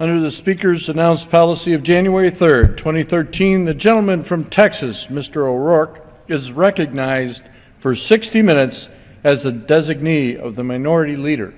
Under the Speaker's announced policy of January 3rd, 2013, the gentleman from Texas, Mr. O'Rourke, is recognized for 60 minutes as the designee of the Minority Leader.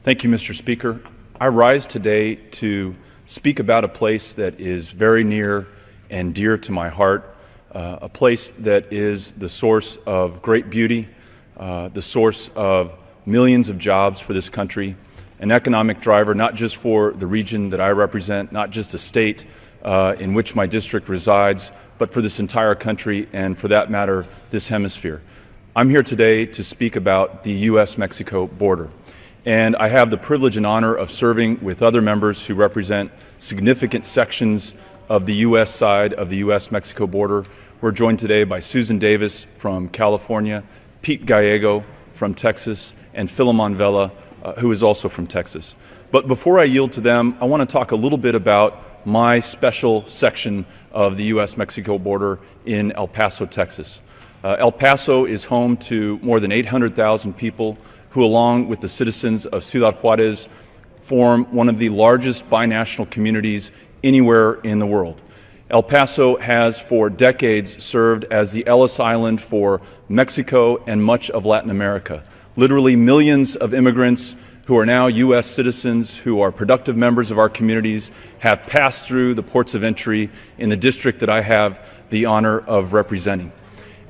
Thank you, Mr. Speaker. I rise today to speak about a place that is very near and dear to my heart, a place that is the source of great beauty, the source of millions of jobs for this country, an economic driver not just for the region that I represent, not just the state in which my district resides, but for this entire country and, for that matter, this hemisphere. I'm here today to speak about the U.S.-Mexico border. And I have the privilege and honor of serving with other members who represent significant sections of the U.S. side of the U.S.-Mexico border. We're joined today by Susan Davis from California, Pete Gallego from Texas, and Filemon Vela, who is also from Texas. But before I yield to them, I want to talk a little bit about my special section of the U.S.-Mexico border in El Paso, Texas. El Paso is home to more than 800,000 people who, along with the citizens of Ciudad Juarez, form one of the largest binational communities anywhere in the world. El Paso has for decades served as the Ellis Island for Mexico and much of Latin America. Literally millions of immigrants who are now U.S. citizens, who are productive members of our communities, have passed through the ports of entry in the district that I have the honor of representing.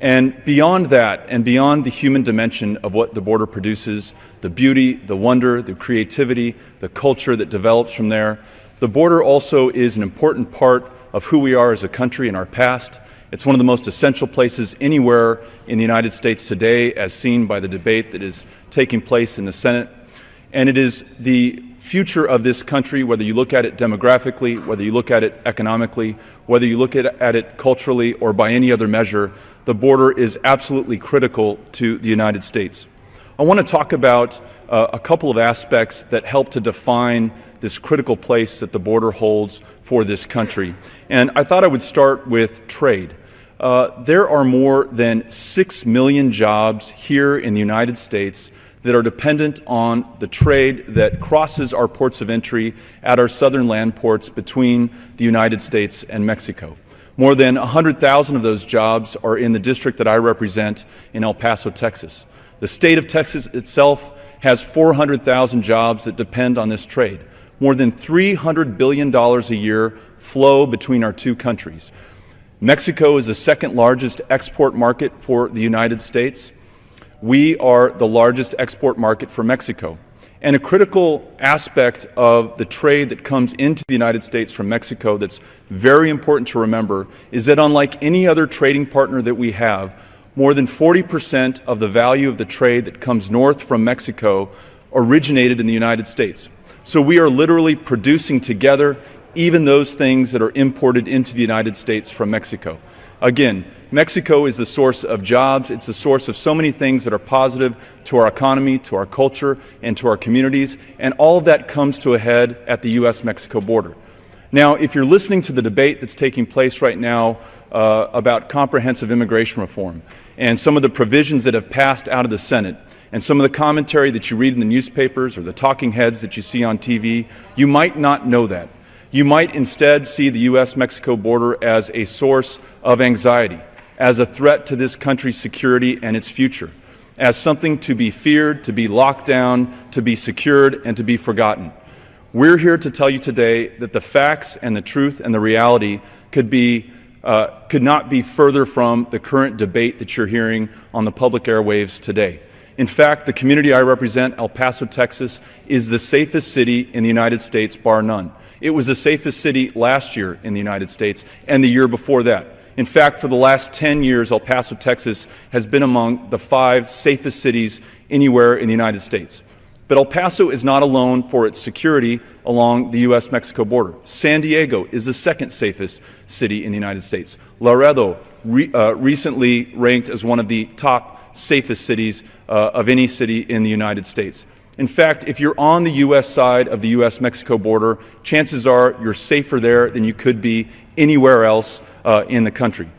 And beyond that, and beyond the human dimension of what the border produces, the beauty, the wonder, the creativity, the culture that develops from there, the border also is an important part of who we are as a country in our past. It's one of the most essential places anywhere in the United States today, as seen by the debate that is taking place in the Senate. And it is the future of this country, whether you look at it demographically, whether you look at it economically, whether you look at it culturally or by any other measure, the border is absolutely critical to the United States. I want to talk about a couple of aspects that help to define this critical place that the border holds for this country. And I thought I would start with trade. There are more than 6 million jobs here in the United States that are dependent on the trade that crosses our ports of entry at our southern land ports between the United States and Mexico. More than 100,000 of those jobs are in the district that I represent in El Paso, Texas. The state of Texas itself has 400,000 jobs that depend on this trade. More than $300 billion a year flow between our two countries. Mexico is the second largest export market for the United States. We are the largest export market for Mexico. And a critical aspect of the trade that comes into the United States from Mexico that's very important to remember is that, unlike any other trading partner that we have, more than 40% of the value of the trade that comes north from Mexico originated in the United States. So we are literally producing together even those things that are imported into the United States from Mexico. Again, Mexico is the source of jobs. It's the source of so many things that are positive to our economy, to our culture, and to our communities. And all of that comes to a head at the U.S.-Mexico border. Now, if you're listening to the debate that's taking place right now about comprehensive immigration reform and some of the provisions that have passed out of the Senate and some of the commentary that you read in the newspapers or the talking heads that you see on TV, you might not know that. You might instead see the U.S.-Mexico border as a source of anxiety, as a threat to this country's security and its future, as something to be feared, to be locked down, to be secured, and to be forgotten. We're here to tell you today that the facts and the truth and the reality could not be further from the current debate that you're hearing on the public airwaves today. In fact, the community I represent, El Paso, Texas, is the safest city in the United States, bar none. It was the safest city last year in the United States and the year before that. In fact, for the last 10 years, El Paso, Texas has been among the 5 safest cities anywhere in the United States. But El Paso is not alone for its security along the U.S.-Mexico border. San Diego is the second safest city in the United States. Laredo recently ranked as one of the top safest cities of any city in the United States. In fact, if you're on the U.S. side of the U.S.-Mexico border, chances are you're safer there than you could be anywhere else in the country.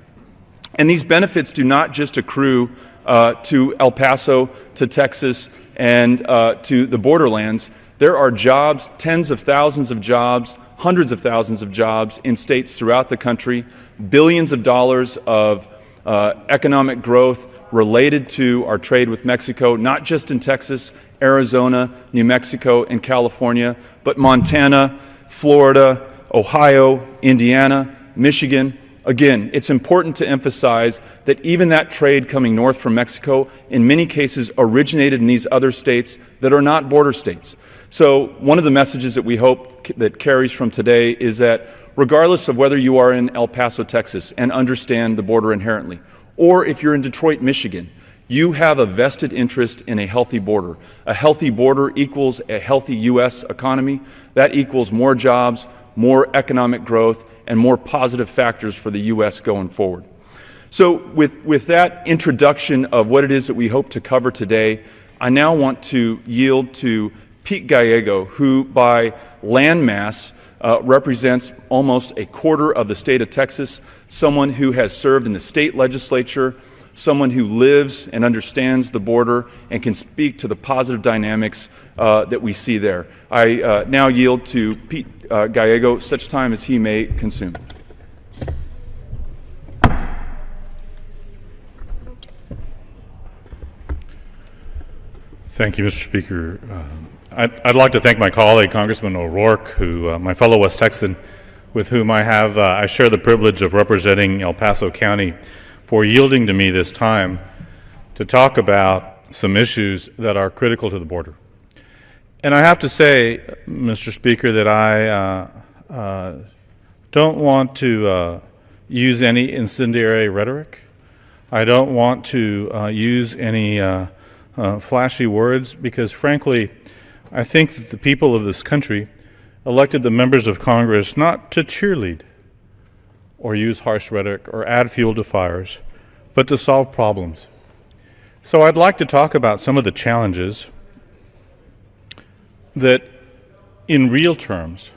And these benefits do not just accrue to El Paso, to Texas, and to the borderlands. There are jobs, tens of thousands of jobs, hundreds of thousands of jobs in states throughout the country, billions of dollars of economic growth related to our trade with Mexico, not just in Texas, Arizona, New Mexico, and California, but Montana, Florida, Ohio, Indiana, Michigan. Again, it's important to emphasize that even that trade coming north from Mexico in many cases originated in these other states that are not border states. So one of the messages that we hope that carries from today is that regardless of whether you are in El Paso, Texas, and understand the border inherently, or if you're in Detroit, Michigan, you have a vested interest in a healthy border. A healthy border equals a healthy U.S. economy. That equals more jobs, more economic growth, and more positive factors for the U.S. going forward. So with that introduction of what it is that we hope to cover today, I now want to yield to Pete Gallego, who by land mass represents almost a quarter of the state of Texas, someone who has served in the state legislature, someone who lives and understands the border and can speak to the positive dynamics that we see there. I now yield to Pete Gallego such time as he may consume. Thank you, Mr. Speaker. I'd like to thank my colleague, Congressman O'Rourke, who, my fellow West Texan, with whom I share the privilege of representing El Paso County, for yielding to me this time to talk about some issues that are critical to the border. And I have to say, Mr. Speaker, that I don't want to use any incendiary rhetoric. I don't want to use any flashy words, because frankly, I think that the people of this country elected the members of Congress not to cheerlead or use harsh rhetoric or add fuel to fires, but to solve problems. So I'd like to talk about some of the challenges that, in real terms,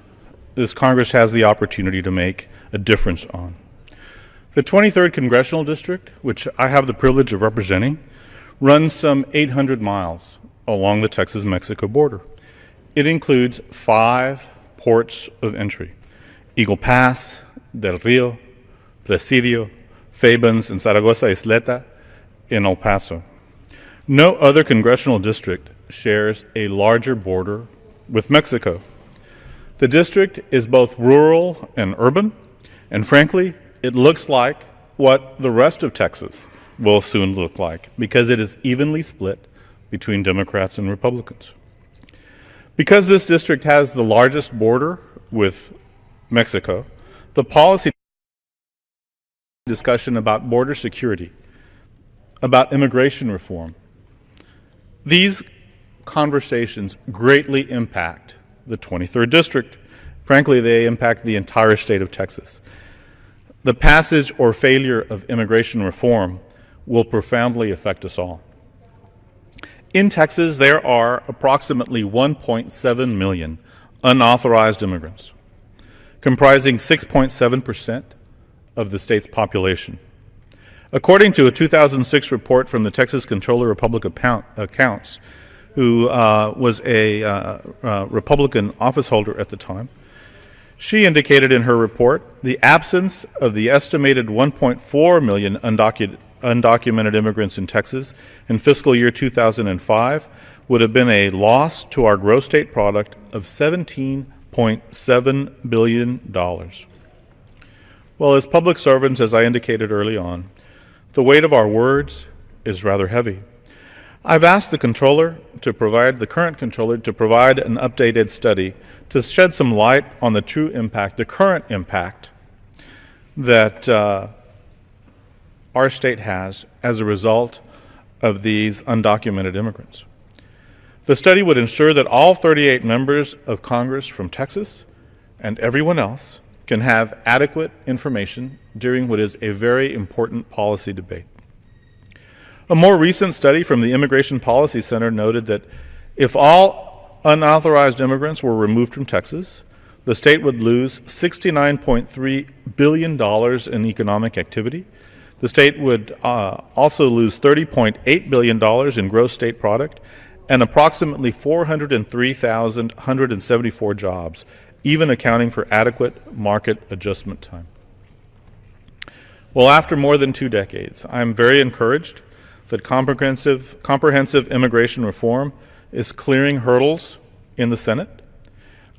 this Congress has the opportunity to make a difference on. The 23rd Congressional District, which I have the privilege of representing, runs some 800 miles along the Texas-Mexico border. It includes 5 ports of entry: Eagle Pass, Del Rio, Presidio, Fabens, and Zaragoza Isleta in El Paso. No other congressional district shares a larger border with Mexico. The district is both rural and urban, and frankly, it looks like what the rest of Texas will soon look like, because it is evenly split between Democrats and Republicans. Because this district has the largest border with Mexico, the policy discussion about border security, about immigration reform, these conversations greatly impact the 23rd District. Frankly, they impact the entire state of Texas. The passage or failure of immigration reform will profoundly affect us all. In Texas, there are approximately 1.7 million unauthorized immigrants, comprising 6.7% of the state's population. According to a 2006 report from the Texas Comptroller of Public Accounts, who was a Republican officeholder at the time, she indicated in her report the absence of the estimated 1.4 million undocumented immigrants in Texas in fiscal year 2005 would have been a loss to our gross state product of $17.7 billion. Well, as public servants, as I indicated early on, the weight of our words is rather heavy. I've asked the current controller to provide an updated study to shed some light on the true impact, the current impact that our state has as a result of these undocumented immigrants. The study would ensure that all 38 members of Congress from Texas and everyone else can have adequate information during what is a very important policy debate. A more recent study from the Immigration Policy Center noted that if all unauthorized immigrants were removed from Texas, the state would lose $69.3 billion in economic activity. The state would also lose $30.8 billion in gross state product and approximately 403,174 jobs, even accounting for adequate market adjustment time. Well, after more than 2 decades, I'm very encouraged that comprehensive immigration reform is clearing hurdles in the Senate.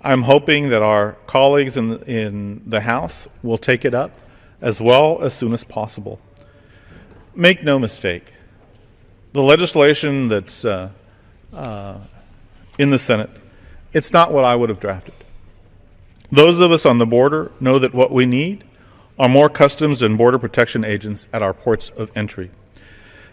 I'm hoping that our colleagues in the House will take it up as well as soon as possible. Make no mistake, the legislation that's in the Senate, it's not what I would have drafted. Those of us on the border know that what we need are more Customs and Border Protection agents at our ports of entry.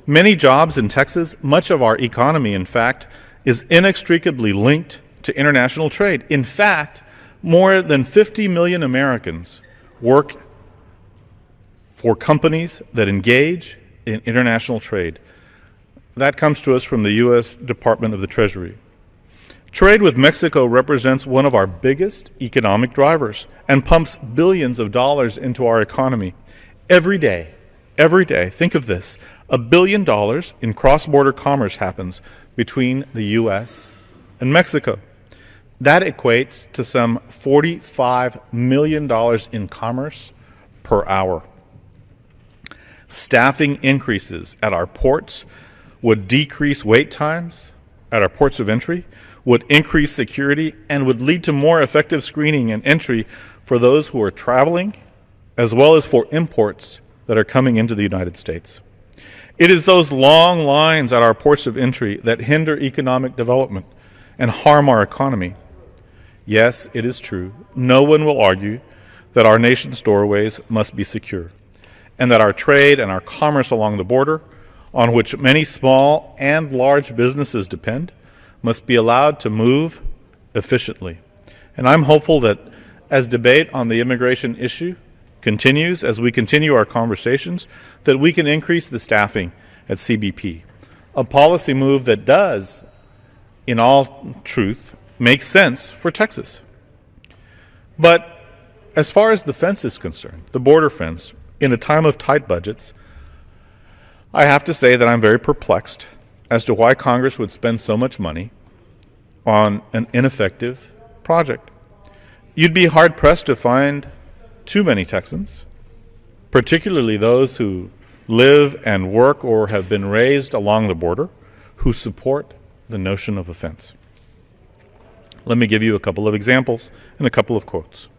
Many jobs in Texas, much of our economy, in fact, is inextricably linked to international trade. In fact, more than 50 million Americans work for companies that engage in international trade. That comes to us from the U.S. Department of the Treasury. Trade with Mexico represents one of our biggest economic drivers and pumps billions of dollars into our economy. Every day, think of this, $1 billion in cross-border commerce happens between the U.S. and Mexico. That equates to some $45 million in commerce per hour. Staffing increases at our ports would decrease wait times at our ports of entry, would increase security, and would lead to more effective screening and entry for those who are traveling, as well as for imports that are coming into the United States. It is those long lines at our ports of entry that hinder economic development and harm our economy. Yes, it is true. No one will argue that our nation's doorways must be secure, and that our trade and our commerce along the border, on which many small and large businesses depend, must be allowed to move efficiently. And I'm hopeful that as debate on the immigration issue continues, as we continue our conversations, that we can increase the staffing at CBP, a policy move that does, in all truth, make sense for Texas. But as far as the fence is concerned, the border fence, in a time of tight budgets, I have to say that I'm very perplexed as to why Congress would spend so much money on an ineffective project. You'd be hard-pressed to find too many Texans, particularly those who live and work or have been raised along the border, who support the notion of a fence. Let me give you a couple of examples and a couple of quotes.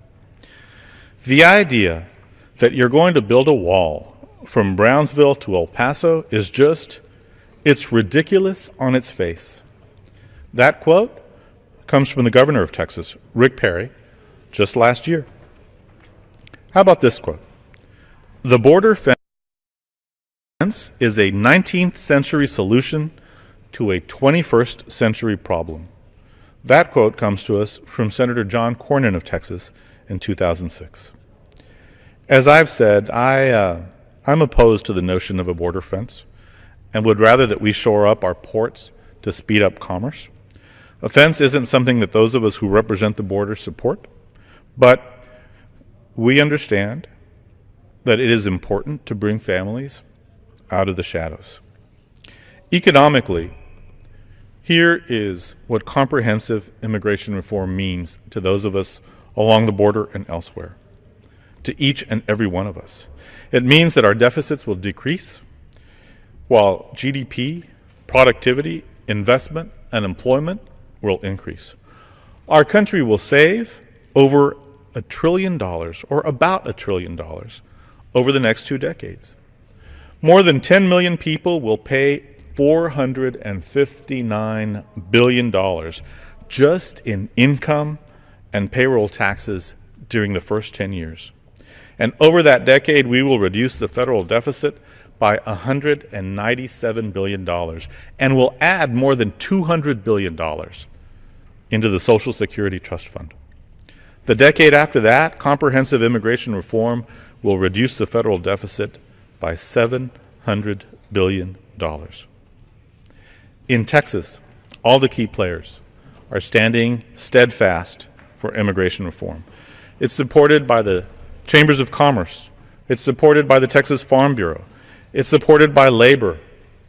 The idea that you're going to build a wall from Brownsville to El Paso is it's ridiculous on its face. That quote comes from the governor of Texas, Rick Perry, just last year. How about this quote? The border fence is a 19th century solution to a 21st century problem. That quote comes to us from Senator John Cornyn of Texas in 2006. As I've said, I'm opposed to the notion of a border fence and would rather that we shore up our ports to speed up commerce. A fence isn't something that those of us who represent the border support, but we understand that it is important to bring families out of the shadows. Economically, here is what comprehensive immigration reform means to those of us along the border and elsewhere, to each and every one of us. It means that our deficits will decrease, while GDP, productivity, investment, and employment will increase. Our country will save over $1 trillion, or about $1 trillion, over the next 2 decades. More than 10 million people will pay $459 billion just in income and payroll taxes during the first 10 years. And over that decade, we will reduce the federal deficit by $197 billion and will add more than $200 billion into the Social Security Trust Fund. The decade after that, comprehensive immigration reform will reduce the federal deficit by $700 billion. In Texas, all the key players are standing steadfast for immigration reform. It's supported by the Chambers of Commerce. It's supported by the Texas Farm Bureau. It's supported by labor,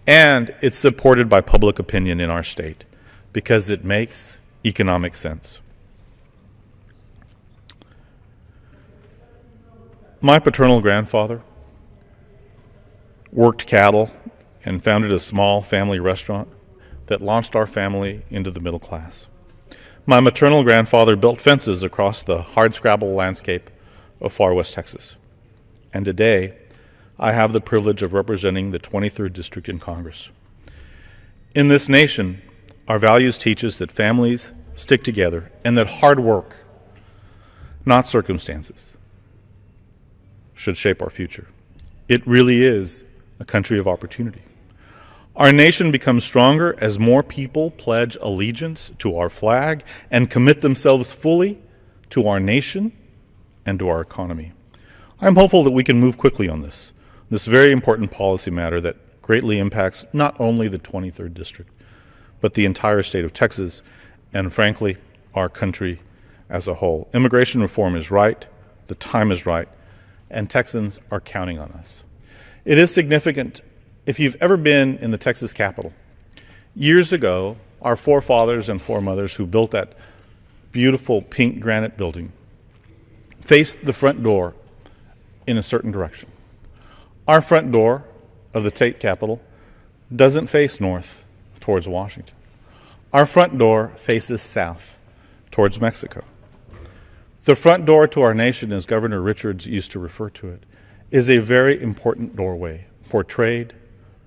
and it's supported by public opinion in our state. because it makes economic sense. My paternal grandfather worked cattle and founded a small family restaurant that launched our family into the middle class. My maternal grandfather built fences across the hardscrabble landscape of far west Texas. And today, I have the privilege of representing the 23rd District in Congress. In this nation, our values teach us that families stick together and that hard work, not circumstances, should shape our future. It really is a country of opportunity. Our nation becomes stronger as more people pledge allegiance to our flag and commit themselves fully to our nation and to our economy. I'm hopeful that we can move quickly on this very important policy matter that greatly impacts not only the 23rd District, but the entire state of Texas and, frankly, our country as a whole. Immigration reform is right, the time is right, and Texans are counting on us. It is significant. If you've ever been in the Texas Capitol, years ago, our forefathers and foremothers who built that beautiful pink granite building faced the front door in a certain direction. Our front door of the state capitol doesn't face north towards Washington. Our front door faces south towards Mexico. The front door to our nation, as Governor Richards used to refer to it, is a very important doorway for trade,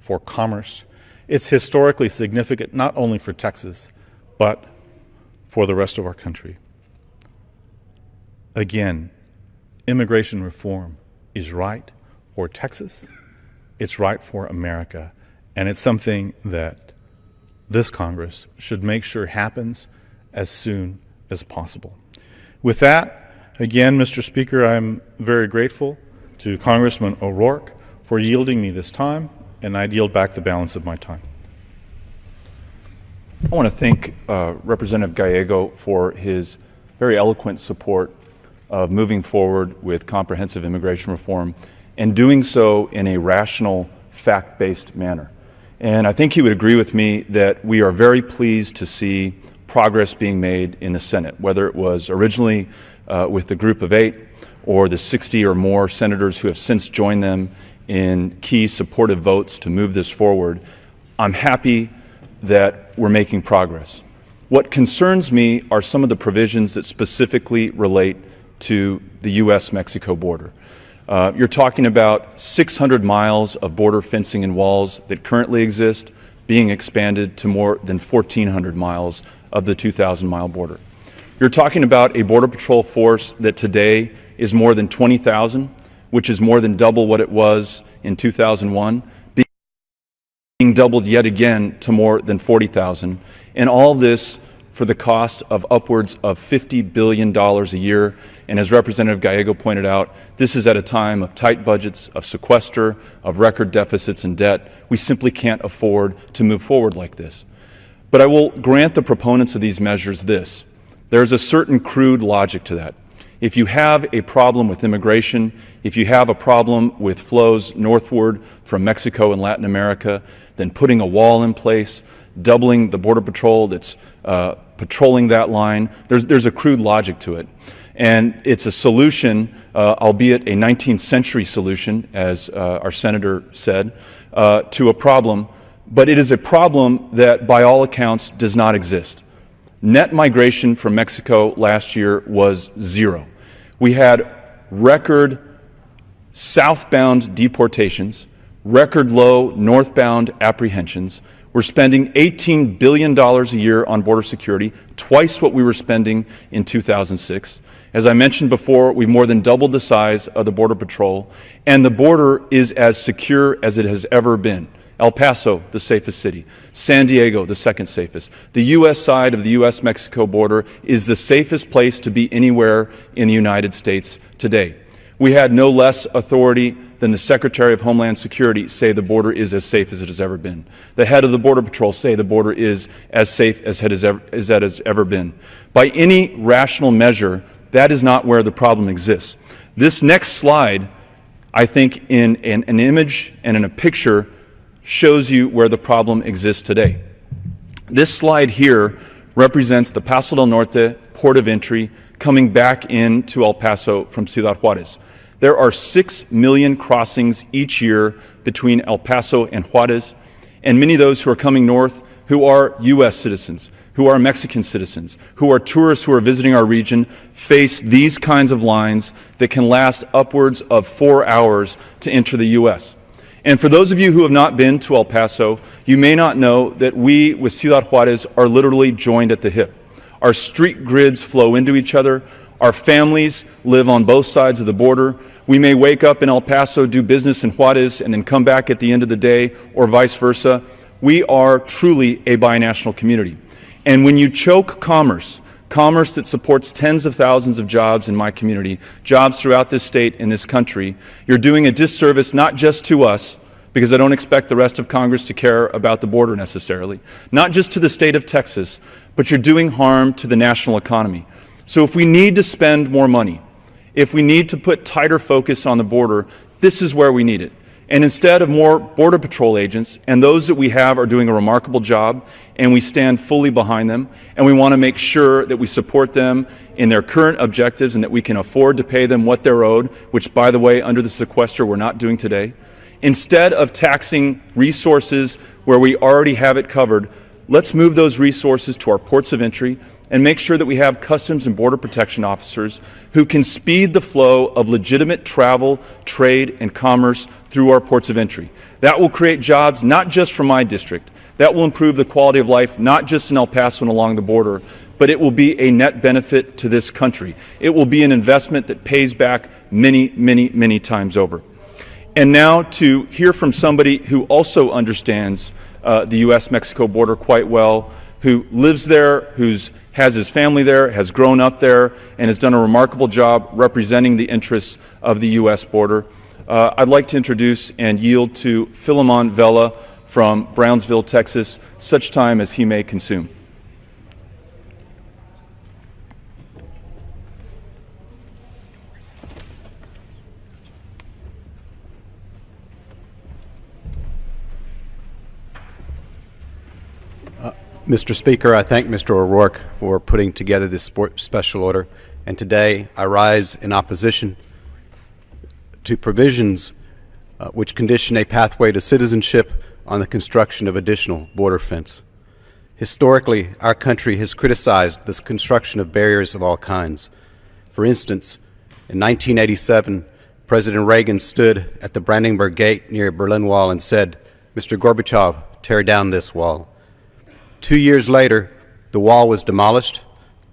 for commerce. It's historically significant not only for Texas, but for the rest of our country. Again, immigration reform is right for Texas, it's right for America, and it's something that this Congress should make sure happens as soon as possible. With that, again, Mr. Speaker, I'm very grateful to Congressman O'Rourke for yielding me this time, and I yield back the balance of my time. I want to thank Representative Gallego for his very eloquent support of moving forward with comprehensive immigration reform and doing so in a rational, fact-based manner. And I think he would agree with me that we are very pleased to see progress being made in the Senate, whether it was originally with the group of 8 or the 60 or more senators who have since joined them in key supportive votes to move this forward. I'm happy that we're making progress. What concerns me are some of the provisions that specifically relate to the U.S.-Mexico border. You're talking about 600 miles of border fencing and walls that currently exist being expanded to more than 1,400 miles of the 2,000-mile border. You're talking about a Border Patrol force that today is more than 20,000, which is more than double what it was in 2001, being doubled yet again to more than 40,000, and all this for the cost of upwards of $50 billion a year. And as Representative Gallego pointed out, this is at a time of tight budgets, of sequester, of record deficits and debt. We simply can't afford to move forward like this. But I will grant the proponents of these measures this. There's a certain crude logic to that. If you have a problem with immigration, if you have a problem with flows northward from Mexico and Latin America, then putting a wall in place, doubling the Border Patrol that's patrolling that line, there's a crude logic to it. And it's a solution, albeit a 19th century solution, as our senator said, to a problem. But it is a problem that, by all accounts, does not exist. Net migration from Mexico last year was 0. We had record southbound deportations, record low northbound apprehensions. We're spending $18 billion a year on border security, twice what we were spending in 2006. As I mentioned before, we've more than doubled the size of the Border Patrol, and the border is as secure as it has ever been. El Paso, the safest city. San Diego, the second safest. The U.S. side of the U.S.-Mexico border is the safest place to be anywhere in the United States today. We had no less authority than the Secretary of Homeland Security say the border is as safe as it has ever been. The head of the Border Patrol say the border is as safe as it has ever been. By any rational measure, that is not where the problem exists. This next slide, I think, in an image and in a picture, shows you where the problem exists today. This slide here represents the Paso del Norte port of entry coming back into El Paso from Ciudad Juarez. There are 6 million crossings each year between El Paso and Juarez, and many of those who are coming north who are U.S. citizens, who are Mexican citizens, who are tourists who are visiting our region, face these kinds of lines that can last upwards of 4 hours to enter the U.S. And for those of you who have not been to El Paso, you may not know that we with Ciudad Juarez are literally joined at the hip. Our street grids flow into each other. Our families live on both sides of the border. We may wake up in El Paso, do business in Juarez, and then come back at the end of the day, or vice versa. We are truly a binational community. And when you choke commerce, commerce that supports tens of thousands of jobs in my community, jobs throughout this state and this country, you're doing a disservice not just to us, because I don't expect the rest of Congress to care about the border necessarily, not just to the state of Texas, but you're doing harm to the national economy. So if we need to spend more money, if we need to put tighter focus on the border, this is where we need it. And instead of more Border Patrol agents, and those that we have are doing a remarkable job, and we stand fully behind them, and we want to make sure that we support them in their current objectives and that we can afford to pay them what they're owed, which, by the way, under the sequester, we're not doing today. Instead of taxing resources where we already have it covered, let's move those resources to our ports of entry and make sure that we have Customs and Border Protection officers who can speed the flow of legitimate travel, trade, and commerce through our ports of entry. That will create jobs not just for my district. That will improve the quality of life not just in El Paso and along the border, but it will be a net benefit to this country. It will be an investment that pays back many, many, many times over. And now to hear from somebody who also understands the U.S.-Mexico border quite well, who lives there, has his family there, has grown up there, and has done a remarkable job representing the interests of the U.S. border. I'd like to introduce and yield to Filemon Vela from Brownsville, Texas, such time as he may consume. Mr. Speaker, I thank Mr. O'Rourke for putting together this special order, and today I rise in opposition to provisions which condition a pathway to citizenship on the construction of additional border fence. Historically, our country has criticized this construction of barriers of all kinds. For instance, in 1987, President Reagan stood at the Brandenburg Gate near Berlin Wall and said, "Mr. Gorbachev, tear down this wall." 2 years later, the wall was demolished,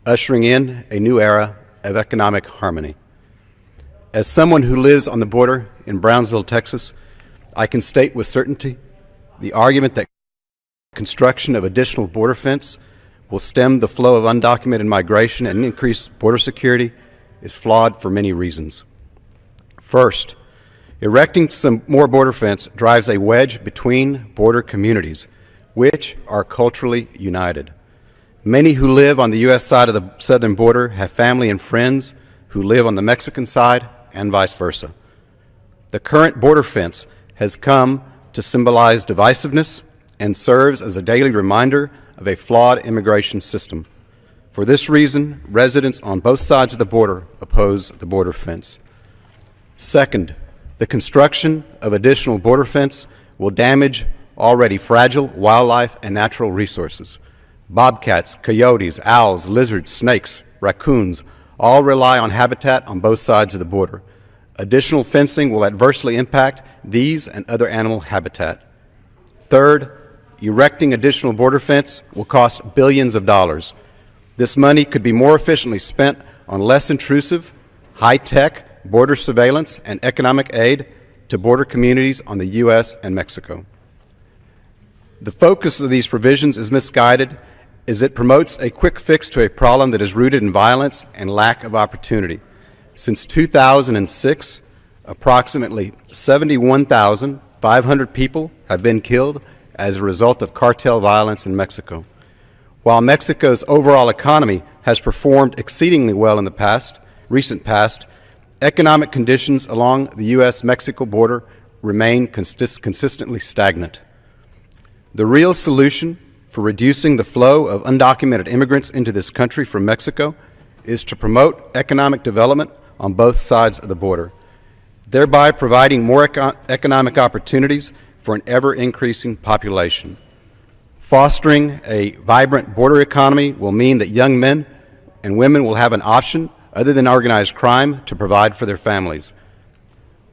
ushering in a new era of economic harmony. As someone who lives on the border in Brownsville, Texas, I can state with certainty the argument that construction of additional border fence will stem the flow of undocumented migration and increase border security is flawed for many reasons. First, erecting some more border fence drives a wedge between border communities, which are culturally united. Many who live on the U.S. side of the southern border have family and friends who live on the Mexican side and vice versa. The current border fence has come to symbolize divisiveness and serves as a daily reminder of a flawed immigration system. For this reason, residents on both sides of the border oppose the border fence. Second, the construction of additional border fence will damage already fragile wildlife and natural resources. Bobcats, coyotes, owls, lizards, snakes, raccoons all rely on habitat on both sides of the border. Additional fencing will adversely impact these and other animal habitat. Third, erecting additional border fence will cost billions of dollars. This money could be more efficiently spent on less intrusive, high-tech border surveillance and economic aid to border communities on the U.S. and Mexico. The focus of these provisions is misguided as it promotes a quick fix to a problem that is rooted in violence and lack of opportunity. Since 2006, approximately 71,500 people have been killed as a result of cartel violence in Mexico. While Mexico's overall economy has performed exceedingly well in the recent past, economic conditions along the U.S.-Mexico border remain consistently stagnant. The real solution for reducing the flow of undocumented immigrants into this country from Mexico is to promote economic development on both sides of the border, thereby providing more economic opportunities for an ever-increasing population. Fostering a vibrant border economy will mean that young men and women will have an option other than organized crime to provide for their families.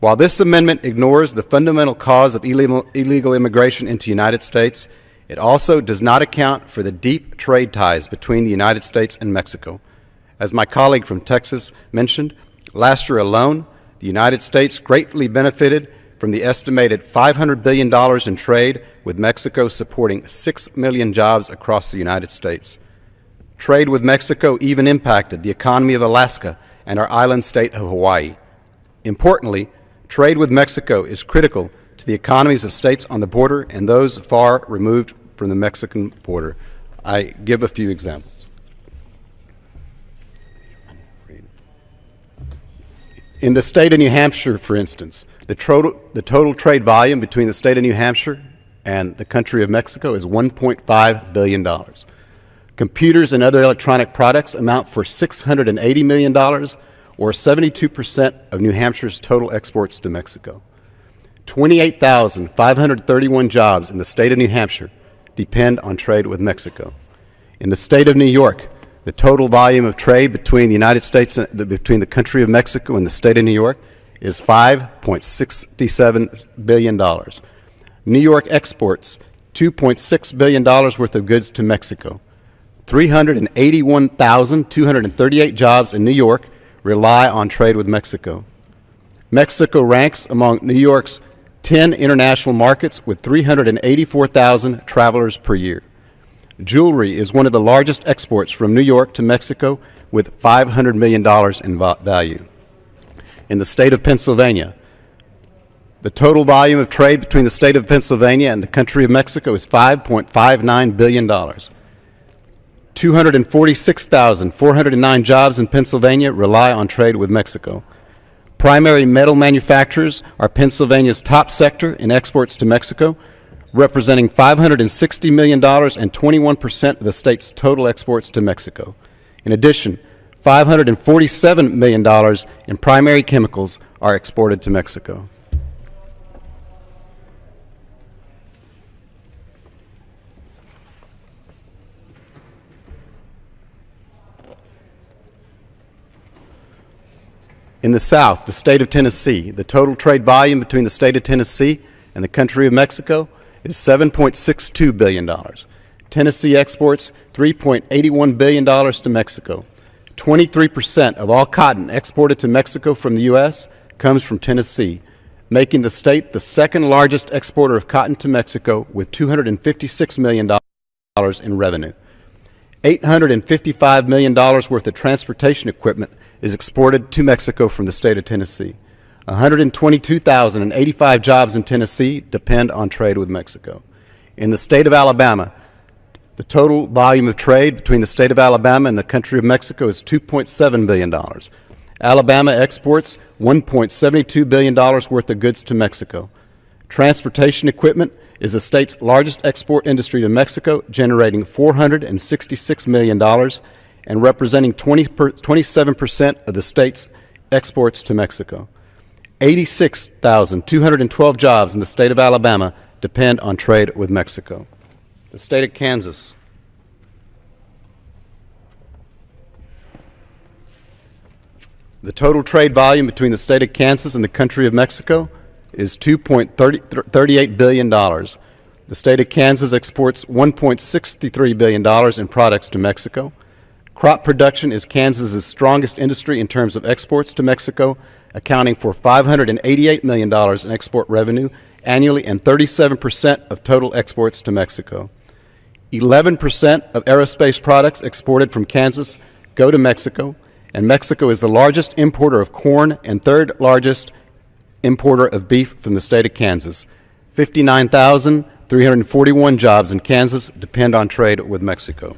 While this amendment ignores the fundamental cause of illegal immigration into the United States, it also does not account for the deep trade ties between the United States and Mexico. As my colleague from Texas mentioned, last year alone, the United States greatly benefited from the estimated $500 billion in trade, with Mexico supporting 6 million jobs across the United States. Trade with Mexico even impacted the economy of Alaska and our island state of Hawaii. Importantly, trade with Mexico is critical to the economies of states on the border and those far removed from the Mexican border. I give a few examples. In the state of New Hampshire, for instance, the total trade volume between the state of New Hampshire and the country of Mexico is $1.5 billion. Computers and other electronic products amount for $680 million, or 72% of New Hampshire's total exports to Mexico. 28,531 jobs in the state of New Hampshire depend on trade with Mexico. In the state of New York, the total volume of trade between the United States and between the country of Mexico and the state of New York is $5.67 billion. New York exports $2.6 billion worth of goods to Mexico. 381,238 jobs in New York rely on trade with Mexico. Mexico ranks among New York's 10 international markets with 384,000 travelers per year. Jewelry is one of the largest exports from New York to Mexico, with $500 million in value. In the state of Pennsylvania, the total volume of trade between the state of Pennsylvania and the country of Mexico is $5.59 billion. 246,409 jobs in Pennsylvania rely on trade with Mexico. Primary metal manufacturers are Pennsylvania's top sector in exports to Mexico, representing $560 million and 21% of the state's total exports to Mexico. In addition, $547 million in primary chemicals are exported to Mexico. In the South, the state of Tennessee, the total trade volume between the state of Tennessee and the country of Mexico is $7.62 billion. Tennessee exports $3.81 billion to Mexico. 23% of all cotton exported to Mexico from the U.S. comes from Tennessee, making the state the second largest exporter of cotton to Mexico with $256 million in revenue. $855 million worth of transportation equipment is exported to Mexico from the state of Tennessee. 122,085 jobs in Tennessee depend on trade with Mexico. In the state of Alabama, the total volume of trade between the state of Alabama and the country of Mexico is $2.7 billion. Alabama exports $1.72 billion worth of goods to Mexico. Transportation equipment is the state's largest export industry to Mexico, generating $466 million and representing 27% of the state's exports to Mexico. 86,212 jobs in the state of Alabama depend on trade with Mexico. The state of Kansas. The total trade volume between the state of Kansas and the country of Mexico is $2.38 billion. The state of Kansas exports $1.63 billion in products to Mexico. Crop production is Kansas's strongest industry in terms of exports to Mexico, accounting for $588 million in export revenue annually and 37% of total exports to Mexico. 11% of aerospace products exported from Kansas go to Mexico, and Mexico is the largest importer of corn and third largest importer of beef from the state of Kansas. 59,341 jobs in Kansas depend on trade with Mexico.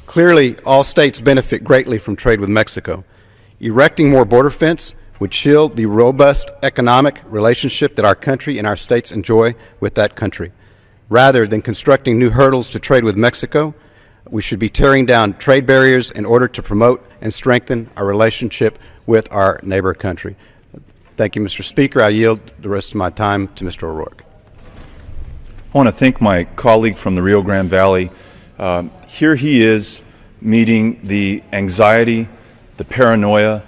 Clearly, all states benefit greatly from trade with Mexico. Erecting more border fence would shield the robust economic relationship that our country and our states enjoy with that country. Rather than constructing new hurdles to trade with Mexico, we should be tearing down trade barriers in order to promote and strengthen our relationship with our neighbor country. Thank you, Mr. Speaker. I yield the rest of my time to Mr. O'Rourke. I want to thank my colleague from the Rio Grande Valley. Here he is meeting the anxiety, the paranoia,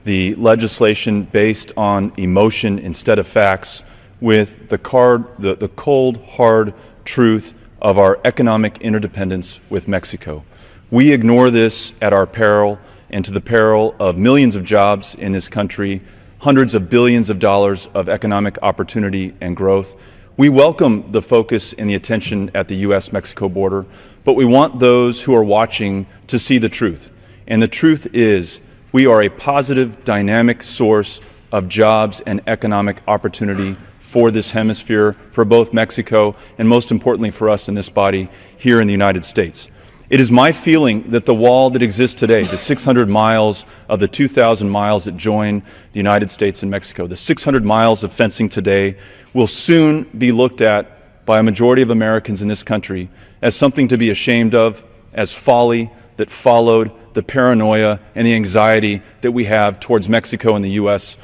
the legislation based on emotion instead of facts with the cold, hard truth of our economic interdependence with Mexico. We ignore this at our peril and to the peril of millions of jobs in this country, hundreds of billions of dollars of economic opportunity and growth. We welcome the focus and the attention at the U.S.-Mexico border, but we want those who are watching to see the truth. And the truth is, we are a positive, dynamic source of jobs and economic opportunity for this hemisphere, for both Mexico and most importantly for us in this body here in the United States. It is my feeling that the wall that exists today, the 600 miles of the 2,000 miles that join the United States and Mexico, the 600 miles of fencing today will soon be looked at by a majority of Americans in this country as something to be ashamed of, as folly that followed the paranoia and the anxiety that we have towards Mexico and the U.S.